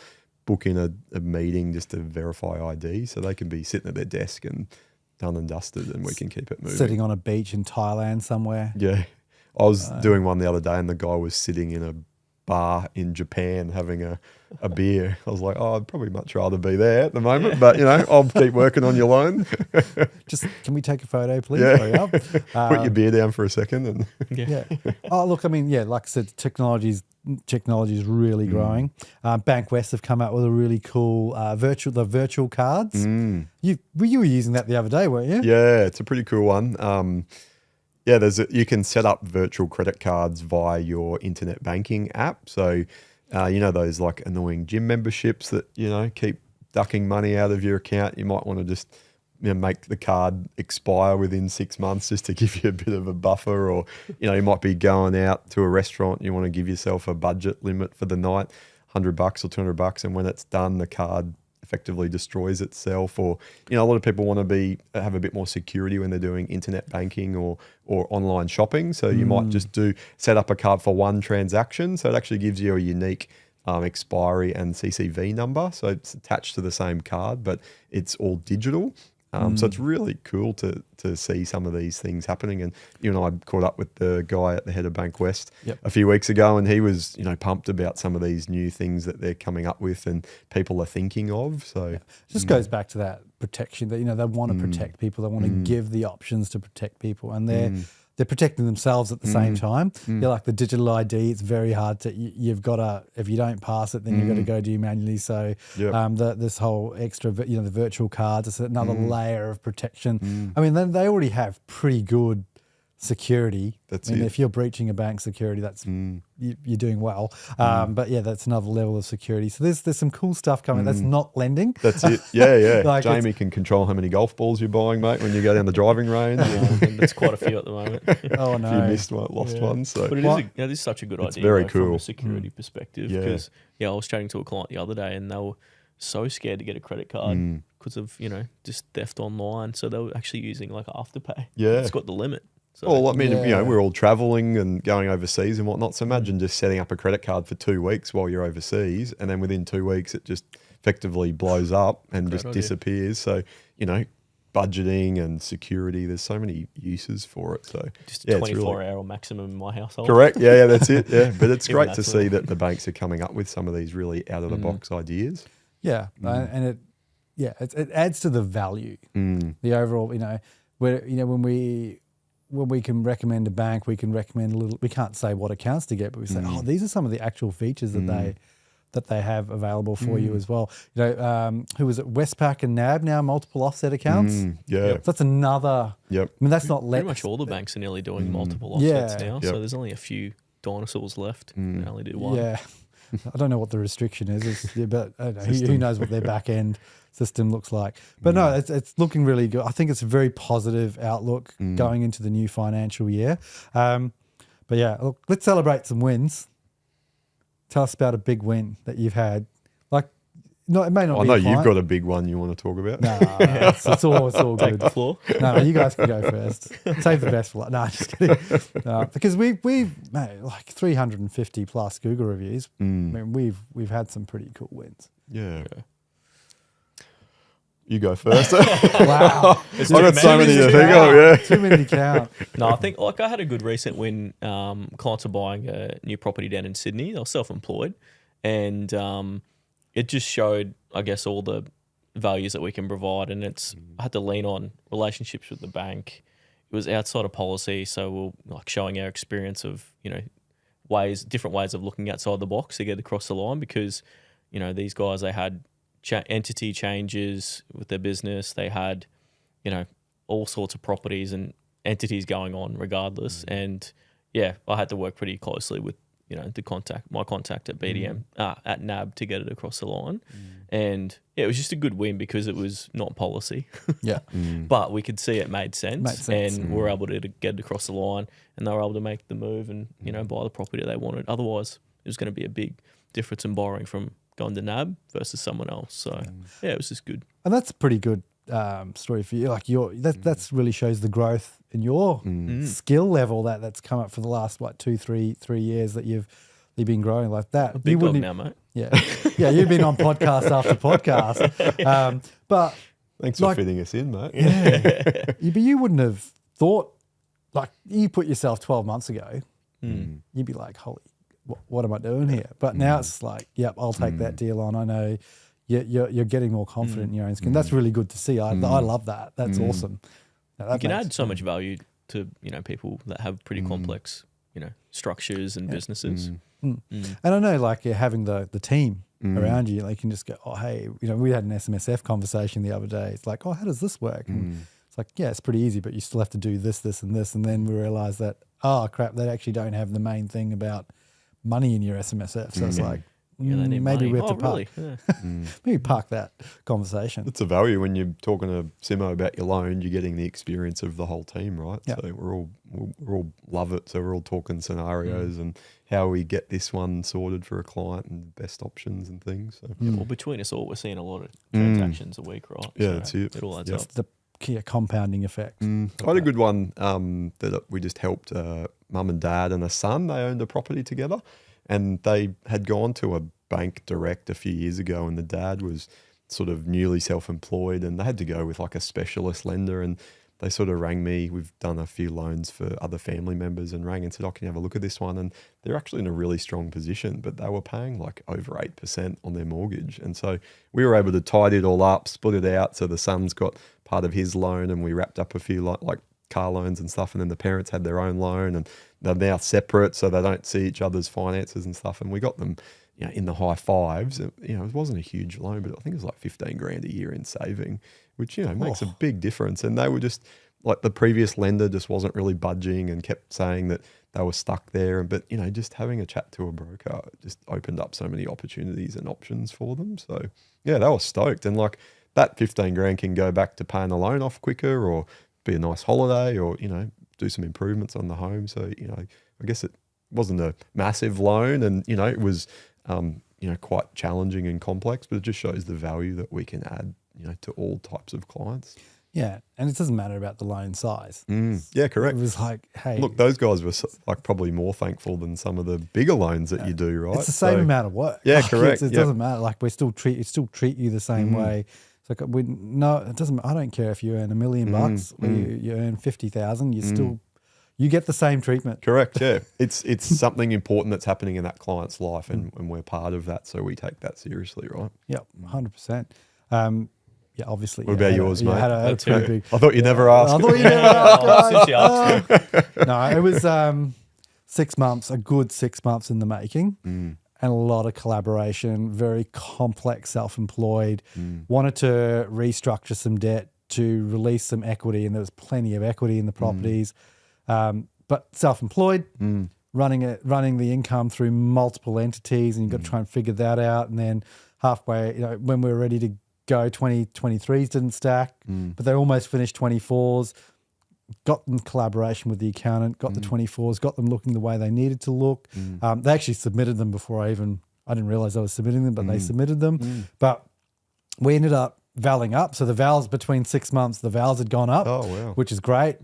book in a meeting just to verify ID. So they can be sitting at their desk and done and dusted and we can keep it moving. sitting on a beach in Thailand somewhere. Yeah. I was doing one the other day and the guy was sitting in a bar in Japan having a beer. I was like, I'd probably much rather be there at the moment, but I'll keep working on your loan. Just, can we take a photo, please? Yeah. Hurry up. Put your beer down for a second. And Yeah. Oh, look, I mean, like I said, technology is really growing. Bankwest have come out with a really cool virtual cards. You were using that the other day, weren't you? yeah, it's a pretty cool one. You can set up virtual credit cards via your internet banking app. So, those like annoying gym memberships that, keep ducking money out of your account. You might want to just make the card expire within 6 months just to give you a bit of a buffer, or, you might be going out to a restaurant. You want to give yourself a budget limit for the night, $100 or $200. And when it's done, the card effectively destroys itself, or a lot of people want to have a bit more security when they're doing internet banking or online shopping. So you might just set up a card for one transaction. So it actually gives you a unique expiry and CCV number. So it's attached to the same card, but it's all digital. So it's really cool to see some of these things happening. And you and I caught up with the guy at the head of Bankwest a few weeks ago, and he was pumped about some of these new things that they're coming up with and people are thinking of. So it just goes back to that protection that they want to protect people. They want to give the options to protect people, and they're protecting themselves at the same time. You're like the digital ID. It's very hard to. You've got to, if you don't pass it, then you've got to go do manually. So this whole extra, the virtual cards, it's another layer of protection. I mean, they already have pretty good security. That's it. it. If you're breaching a bank security, that's you're doing well. But yeah, that's another level of security. So there's some cool stuff coming. That's not lending. That's it. Yeah. Like Jamie can control how many golf balls you're buying, mate, when you go down the driving range. And there's quite a few at the moment. Oh If you no, missed one, lost one. So But it is such a good idea very though, from cool. a security perspective. Yeah. Because I was chatting to a client the other day and they were so scared to get a credit card because of, just theft online. So they were actually using like Afterpay. Yeah. It's got the limit. So Well, I mean, we're all traveling and going overseas and whatnot. So imagine just setting up a credit card for 2 weeks while you're overseas, and then within 2 weeks it just effectively blows up and just disappears. So, budgeting and security, there's so many uses for it. So just a 24-hour maximum in my household. correct. Yeah, that's it. Yeah, but it's Even great to see that the banks are coming up with some of these really out of the box ideas. yeah, and it adds to the value, the overall. When we can recommend a bank, we can recommend a little. We can't say what accounts to get, but we say, these are some of the actual features that they have available for you as well. Who was it? Westpac and NAB now multiple offset accounts. Yeah, So that's another. Yep. I mean, that's not Pretty much all the banks are nearly doing multiple offsets now. Yep. So there's only a few dinosaurs left. They only do one. Yeah, I don't know what the restriction is, but I don't know, who knows what their back end system looks like. But no, it's looking really good. I think it's a very positive outlook going into the new financial year. But yeah, look, let's celebrate some wins. Tell us about a big win that you've had. Like, no, it may not I be. know a you've client. got a big one you want to talk about. No, it's all Take good. the floor. No, you guys can go first. Save the best for last. No, just kidding. Because we've made like 350 plus Google reviews. I mean, we've had some pretty cool wins. Yeah. You go first. Wow, I've got so many to think of. Yeah. too many to count. No, I think I had a good recent win. Clients are buying a new property down in Sydney. They were self-employed, and it just showed, I guess, all the values that we can provide. And I had to lean on relationships with the bank. It was outside of policy, so we're like showing our experience of different ways of looking outside the box to get across the line. Because these guys, they had entity changes with their business. They had all sorts of properties and entities going on regardless. And I had to work pretty closely with my contact at BDM at NAB to get it across the line. And it was just a good win because it was not policy. Yeah. But we could see it made sense. And we were able to get it across the line, and they were able to make the move and buy the property they wanted. Otherwise it was going to be a big difference in borrowing from going to NAB versus someone else. So it was just good. And that's a pretty good story for you. Like that's really shows the growth in your skill level that's come up for the last 3 years that you've been growing like that. A big dog now, mate. Yeah, you've been on podcast after podcast. But Thanks for fitting us in, mate. but you wouldn't have thought, like, you put yourself 12 months ago, you'd be like, holy, what am I doing here? But now it's like, yep, I'll take that deal on. I know you're getting more confident in your own skin. That's really good to see. I love that. That's awesome. Now, You can add so much value to people that have pretty complex structures and businesses. And I know, like, having the team around you, like, you can just go, oh, hey, we had an SMSF conversation the other day. It's like, oh, how does this work? And it's like, yeah, it's pretty easy, but you still have to do this, this, and this. And then we realized that, oh, crap, they actually don't have the main thing about money in your SMSF. So it's like, They need maybe money. we have to park. Really? Maybe park that conversation. It's a value when you're talking to Simo about your loan. You're getting the experience of the whole team, right? Yeah. So we're all love it. So we're all talking scenarios and how we get this one sorted for a client and best options and things. So Well, between us all, we're seeing a lot of transactions a week, right? Yeah, So that's it. It all adds Yep. up. The key compounding effect. I had a good one that we just helped mum and dad and a son. They owned a property together, and they had gone to a bank direct a few years ago, and the dad was sort of newly self-employed, and they had to go with like a specialist lender, and they sort of rang me. We've done a few loans for other family members, and rang and said, oh, can you have a look at this one? And they're actually in a really strong position, but they were paying like over 8% on their mortgage. And so we were able to tidy it all up, split it out. So the son's got part of his loan, and we wrapped up a few like car loans and stuff, and then the parents had their own loan, and they're now separate, so they don't see each other's finances and stuff. And we got them, in the high fives. It wasn't a huge loan, but I think it was like 15 grand a year in saving, which makes a big difference. And they were just like, the previous lender just wasn't really budging and kept saying that they were stuck there. But just having a chat to a broker just opened up so many opportunities and options for them. So yeah, they were stoked. And like, that 15 grand can go back to paying the loan off quicker, or be a nice holiday, or do some improvements on the home. So I guess it wasn't a massive loan, and it was quite challenging and complex, but it just shows the value that we can add to all types of clients. Yeah, and it doesn't matter about the loan size. Yeah, correct. It was like, hey, look, those guys were like probably more thankful than some of the bigger loans that you do, right? It's the same amount of work. Yeah, like, correct. It doesn't matter. Like, we still treat you the same way. It's like, it doesn't. I don't care if you earn $1 million bucks or you earn 50,000. You get the same treatment. Correct. Yeah, it's something important that's happening in that client's life, and we're part of that, so we take that seriously, right? Yep, 100%. Yeah, obviously. What about yours, mate? I thought you never asked. I thought you never asked. Since you asked me. No, it was 6 months, a good 6 months in the making, and a lot of collaboration. Very complex, self-employed. Wanted to restructure some debt to release some equity, and there was plenty of equity in the properties. But self-employed, running the income through multiple entities, and you've got to try and figure that out. And then halfway, when we were ready to go, 2023s didn't stack, but they almost finished 24s. Got in collaboration with the accountant, got the 24s, got them looking the way they needed to look. They actually submitted them before I didn't realize I was submitting them, but they submitted them. But we ended up valing up. So the vals between 6 months, the vals had gone up, which is great.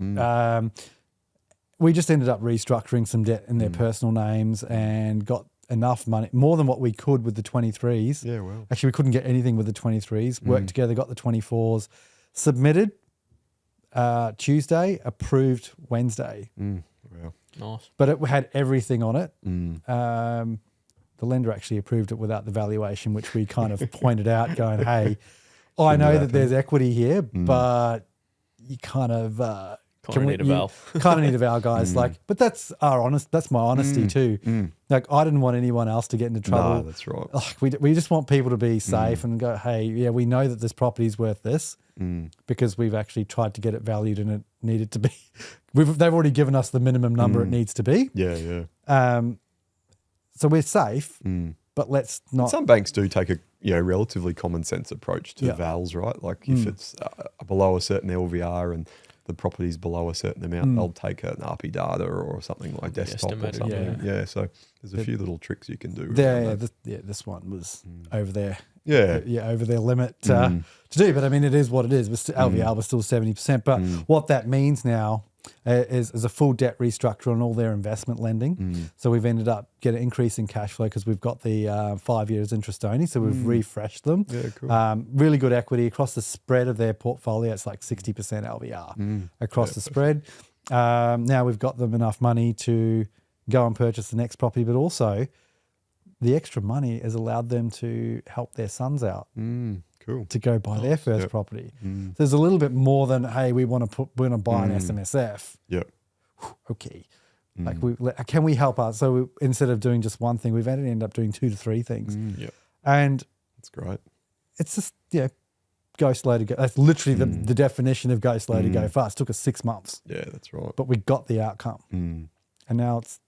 We just ended up restructuring some debt in their personal names and got enough money, more than what we could with the 23s. Yeah, well. Actually, we couldn't get anything with the 23s. Worked together, got the 24s, submitted Tuesday, approved Wednesday. Wow. Nice. But it had everything on it. The lender actually approved it without the valuation, which we kind of pointed out, going, hey, I know that there's equity here, but you kind of... Kind of need a val. Kind of need a val, guys. But that's my honesty too. Like, I didn't want anyone else to get into trouble. No, that's right. Like, we just want people to be safe and go, hey, yeah, we know that this property is worth this because we've actually tried to get it valued and it needed to be. They've already given us the minimum number it needs to be. Yeah, yeah. So we're safe, but let's not. Some banks do take a relatively common sense approach to vals, right? Like if it's below a certain LVR and the property's below a certain amount, they'll take an RP data or something like desktop or something. Yeah, so there's a few little tricks you can do. This one was over there. Yeah, over their limit to do. But I mean, it is what it is. LVR was still 70%. But what that means now is a full debt restructure on all their investment lending. So we've ended up getting an increase in cash flow because we've got the 5 years interest only. So we've refreshed them. Yeah, cool. Really good equity across the spread of their portfolio. It's like 60% LVR across the spread. Now we've got them enough money to go and purchase the next property, but also the extra money has allowed them to help their sons out. Cool. To go buy their first property. So there's a little bit more than, hey, we want to buy an SMSF. Yep. Okay. Like, can we help out? So instead of doing just one thing, we've ended up doing 2 to 3 things. Yep. And that's great. It's just, go slow to go. That's literally the definition of go slow to go fast. It took us 6 months. Yeah, that's right. But we got the outcome. And now it's,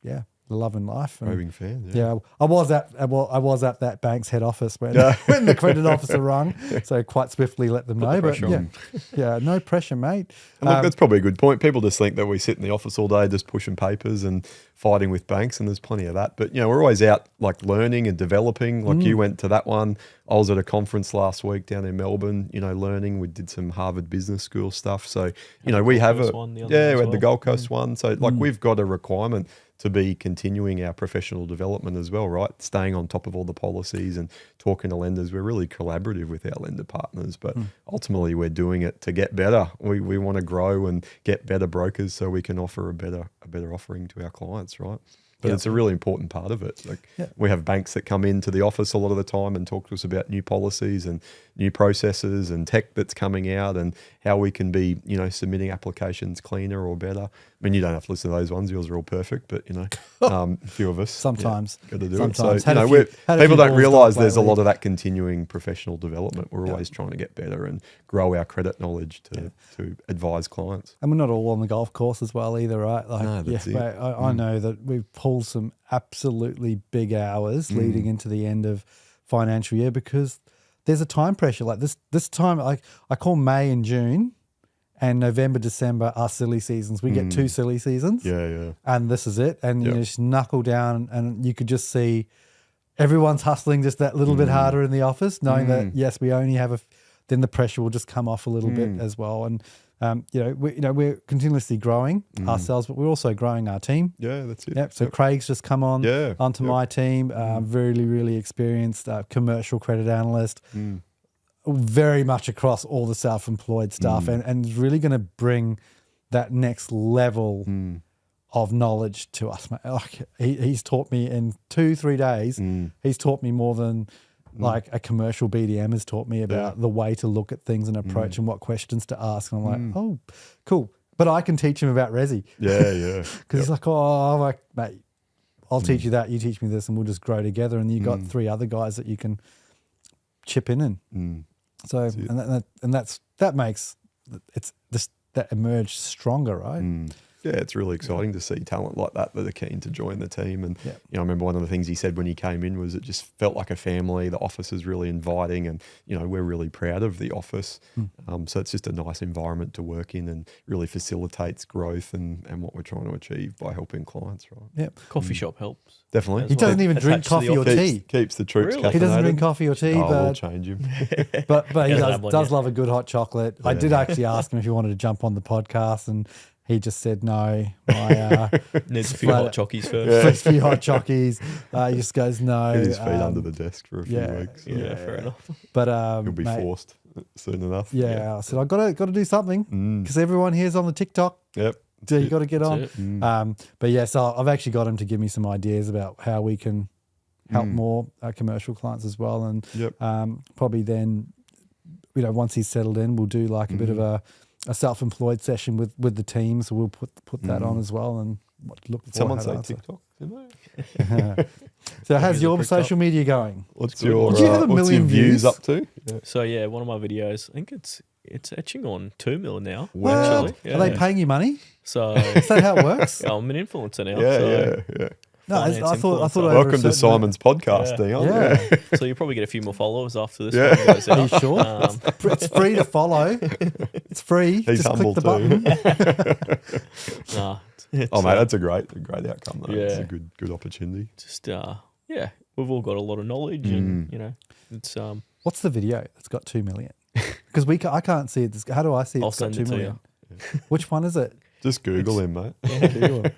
love and life. And roving fan. I was at that bank's head office when the credit officer rung. So quite swiftly let them know. But no pressure, mate. And look, that's probably a good point. People just think that we sit in the office all day just pushing papers and fighting with banks, and there's plenty of that. But we're always out like learning and developing. Like you went to that one. I was at a conference last week down in Melbourne. Learning. We did some Harvard Business School stuff. So we have we had the Gold Coast one. So like we've got a requirement to be continuing our professional development as well, right? Staying on top of all the policies and talking to lenders. We're really collaborative with our lender partners, but ultimately we're doing it to get better. We want to grow and get better brokers so we can offer a better offering to our clients, right? but it's a really important part of it. Like we have banks that come into the office a lot of the time and talk to us about new policies and new processes and tech that's coming out and how we can be, you know, submitting applications cleaner or better. I mean, you don't have to listen to those ones. Yours are all perfect, but, you know, a few of us sometimes got to do sometimes. it. So, you know, people don't realise there's a lot of that continuing professional development. We're always trying to get better and grow our credit knowledge to advise clients. And we're not all on the golf course as well either, right? Like, No, that's it. I know that we've pulled some absolutely big hours leading into the end of financial year because there's a time pressure. Like this time, like I call May and June and November, December are silly seasons. We get 2 silly seasons. Yeah. And this is it. And you just knuckle down and you could just see everyone's hustling just that little bit harder in the office, knowing that, yes, we only have then the pressure will just come off a little bit as well. And, we're continuously growing ourselves, but we're also growing our team. Yeah, that's it. Yep. So Craig's just come on onto my team, really, really experienced commercial credit analyst, very much across all the self-employed stuff and is really going to bring that next level of knowledge to us. Like he's taught me in 2-3 days, he's taught me more than like a commercial BDM has taught me about the way to look at things and approach and what questions to ask. And I'm like, oh, cool. But I can teach him about resi. Yeah. Because he's like, I'm like, mate, I'll teach you that. You teach me this and we'll just grow together. And you got 3 other guys that you can chip in and so, and that makes it's this, that emerged stronger, right? Yeah, it's really exciting to see talent like that are keen to join the team. And, you know, I remember one of the things he said when he came in was it just felt like a family. The office is really inviting and, you know, we're really proud of the office. So it's just a nice environment to work in and really facilitates growth and what we're trying to achieve by helping clients, right? Yep. Coffee shop helps. Definitely. He doesn't even drink coffee or tea. Keeps the troops caffeinated. He doesn't drink coffee or tea, we'll change him. but he does love a good hot chocolate. I did actually ask him if he wanted to jump on the podcast and he just said no. Needs a few hot chockies first. A few hot chockies. He just goes no. Get his feet under the desk for a few weeks. Yeah, fair enough. But he'll be forced soon enough. I said I got to do something because everyone here's on the TikTok. Yep. So you got to get on. But so I've actually got him to give me some ideas about how we can help more commercial clients as well. And probably then, you know, once he's settled in, we'll do like a bit of a self-employed session with the team. So we'll put that on as well and look for someone say TikTok, didn't they? So how's your social media going? What's your do you have a million views up to? So one of my videos, I think it's etching on 2 million now. Wow. Actually. Are they paying you money? So is that how it works? I'm an influencer now. Yeah. No, I thought. Welcome to Simon's podcast, Dion. Yeah. So you'll probably get a few more followers after this. Yeah. One goes out. Are you sure? It's free to follow. It's free. He's just humble click the button. Oh mate, that's a great outcome though. Yeah. It's a good opportunity. Just we've all got a lot of knowledge, and you know, it's What's the video that's got 2 million? Because I can't see it. How do I see it? I'll It's got send 2 it to million. Which one is it? Just Google him, mate. Google it.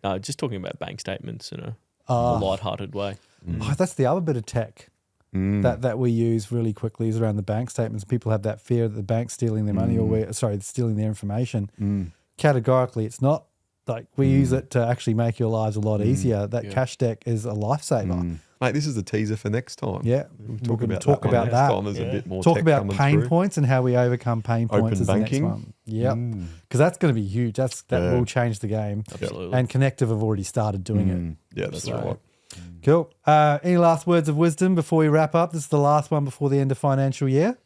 No, just talking about bank statements in a light-hearted way. Oh, that's the other bit of tech that we use really quickly is around the bank statements. People have that fear that the bank's stealing their money or stealing their information. Categorically, it's not. Like we use it to actually make your lives a lot easier. That cash deck is a lifesaver. Mate, this is a teaser for next time. Yeah, we'll talk about that. Next time there's a bit more talk tech about coming pain through. points and how we overcome pain points. Open is banking. the next one. Yeah, because that's going to be huge. That will change the game. Absolutely. And Connective have already started doing it. Yeah, that's right. Cool. Any last words of wisdom before we wrap up? This is the last one before the end of financial year.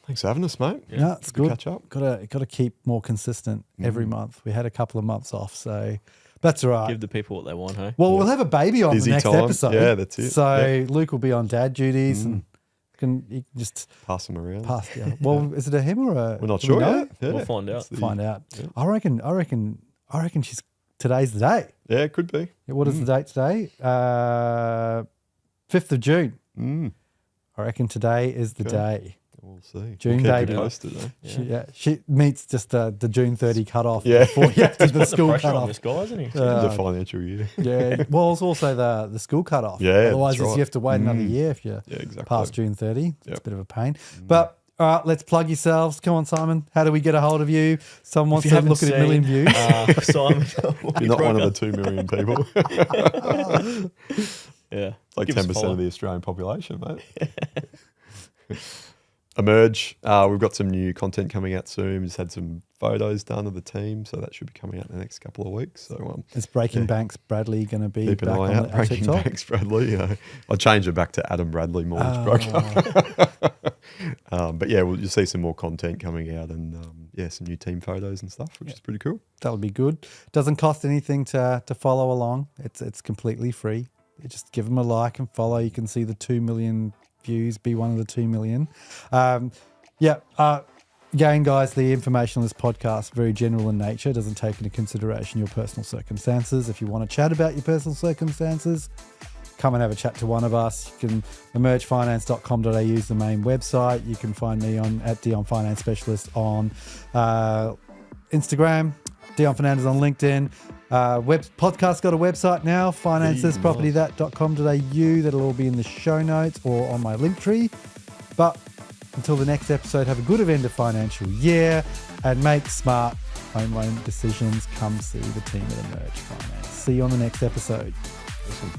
Thanks for having us, mate. Yeah, it's good. Catch up. Got to keep more consistent every month. We had a couple of months off, so that's all right. Give the people what they want, hey? Well, we'll have a baby on Busy the next time. episode. Yeah, that's it. So Luke will be on dad duties and you can just pass them around. Well, is it a him or a? We're not do we sure know? yet. Yeah. We'll find out. Find out. Yeah. I reckon today's the day. Yeah, it could be. What is the date today? 5th of June. I reckon today is the day. We'll see. June we'll baby. Posted, eh? She meets just the June 30 cutoff before you have to do the school Pressure on cutoff. this guy, isn't he? The financial year. Yeah. Well, it's also the school cutoff. Yeah. Otherwise, that's right. you have to wait another year if you exactly. past June 30. It's Yep. a bit of a pain. But All right, let's plug yourselves. Come on, Simon. How do we get a hold of you? Someone wants to look at a million views. Simon, You're not one of the 2 million people. Yeah. It's like Give us a 10% follow. of the Australian population, mate. Emerge. We've got some new content coming out soon. We just had some photos done of the team, so that should be coming out in the next couple of weeks. So is Breaking Banks Bradley going to be keep an back eye on out. our Breaking TikTok? Banks Bradley. I'll change it back to Adam Bradley, mortgage broker. But yeah, you'll see some more content coming out and some new team photos and stuff, which is pretty cool. That'll be good. Doesn't cost anything to follow along. It's completely free. You just give them a like and follow. You can see the 2 million views, be one of the 2 million. Again, guys, the information on this podcast very general in nature, doesn't take into consideration your personal circumstances. If you want to chat about your personal circumstances, come and have a chat to one of us. You can emergefinance.com.au is the main website. You can find me at Dion Finance Specialist on Instagram, Dion Fernandez on LinkedIn. Podcast got a website now, financethispropertythat.com.au. That'll all be in the show notes or on my link tree. But until the next episode, have a good end of financial year and make smart home loan decisions. Come see the team at Emerge Finance. See you on the next episode. Awesome.